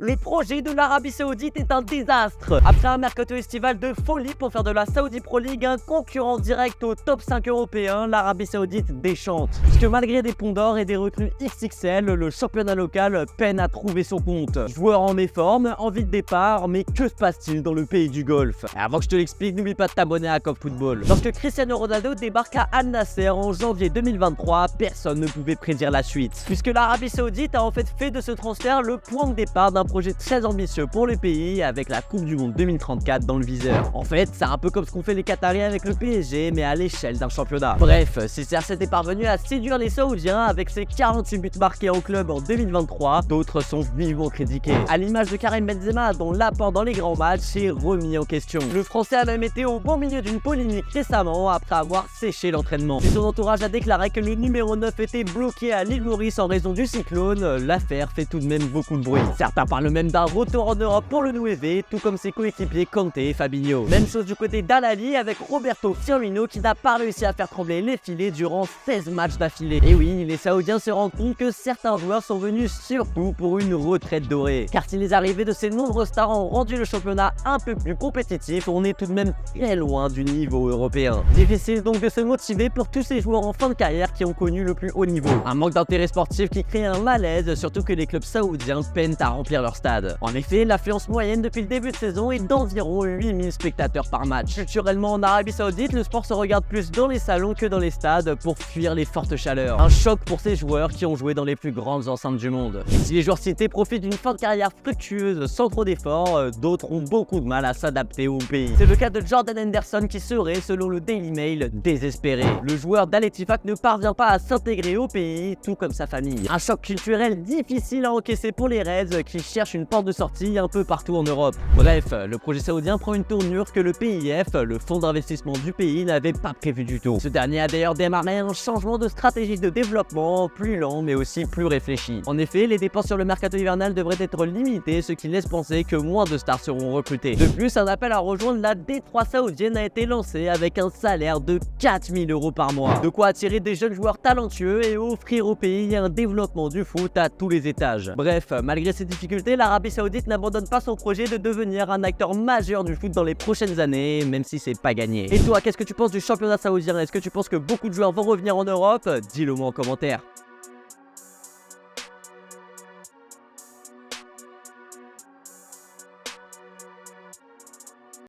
Le projet de l'Arabie Saoudite est un désastre. Après un mercato estival de folie pour faire de la Saudi Pro League un concurrent direct au top 5 européen, l'Arabie Saoudite déchante. Puisque malgré des ponts d'or et des recrues XXL, le championnat local peine à trouver son compte. Joueurs en méforme, envie de départ, mais que se passe-t-il dans le pays du Golfe? Avant que je te l'explique, n'oublie pas de t'abonner à Coq Football. Lorsque Cristiano Ronaldo débarque à Al Nasser en janvier 2023, personne ne pouvait prédire la suite. Puisque l'Arabie Saoudite a en fait de ce transfert le point de départ d'un projet très ambitieux pour le pays avec la Coupe du Monde 2034 dans le viseur. En fait, c'est un peu comme ce qu'ont fait les Qataris avec le PSG, mais à l'échelle d'un championnat. Bref, si CR7 est parvenu à séduire les Saoudiens avec ses 48 buts marqués en club en 2023, d'autres sont vivement critiqués. À l'image de Karim Benzema, dont l'apport dans les grands matchs est remis en question. Le Français a même été au bon milieu d'une polémique récemment après avoir séché l'entraînement. Et son entourage a déclaré que le numéro 9 était bloqué à l'île Maurice en raison du cyclone. L'affaire fait tout de même beaucoup de bruit. Certains parlent même d'un retour en Europe pour le Nouévé, tout comme ses coéquipiers Kanté et Fabinho. Même chose du côté d'Al-Ahly avec Roberto Firmino qui n'a pas réussi à faire trembler les filets durant 16 matchs d'affilée. Et oui, les Saoudiens se rendent compte que certains joueurs sont venus surtout pour une retraite dorée. Car si les arrivées de ces nombreux stars ont rendu le championnat un peu plus compétitif, on est tout de même très loin du niveau européen. Difficile donc de se motiver pour tous ces joueurs en fin de carrière qui ont connu le plus haut niveau. Un manque d'intérêt sportif qui crée un malaise, surtout que les clubs saoudiens peinent à remplir leur stade. En effet, l'affluence moyenne depuis le début de saison est d'environ 8000 spectateurs par match. Culturellement en Arabie Saoudite, le sport se regarde plus dans les salons que dans les stades pour fuir les fortes chaleurs. Un choc pour ces joueurs qui ont joué dans les plus grandes enceintes du monde. Et si les joueurs cités profitent d'une fin de carrière fructueuse sans trop d'efforts, d'autres ont beaucoup de mal à s'adapter au pays. C'est le cas de Jordan Henderson qui serait, selon le Daily Mail, désespéré. Le joueur d'Al Ettifaq ne parvient pas à s'intégrer au pays, tout comme sa famille. Un choc culturel difficile à encaisser pour les Reds qui cherchent une porte de sortie un peu partout en Europe. Bref, le projet saoudien prend une tournure que le PIF, le fonds d'investissement du pays, n'avait pas prévu du tout. Ce dernier a d'ailleurs démarré un changement de stratégie de développement plus lent mais aussi plus réfléchi. En effet, les dépenses sur le mercato hivernal devraient être limitées, ce qui laisse penser que moins de stars seront recrutées. De plus, un appel à rejoindre la D3 saoudienne a été lancé avec un salaire de 4000 € par mois. De quoi attirer des jeunes joueurs talentueux et offrir au pays un développement du foot à tous les étages. Bref, malgré ces difficultés, l'Arabie Saoudite n'abandonne pas son projet de devenir un acteur majeur du foot dans les prochaines années, même si c'est pas gagné. Et toi, qu'est-ce que tu penses du championnat saoudien? Est-ce que tu penses que beaucoup de joueurs vont revenir en Europe? Dis-le moi en commentaire.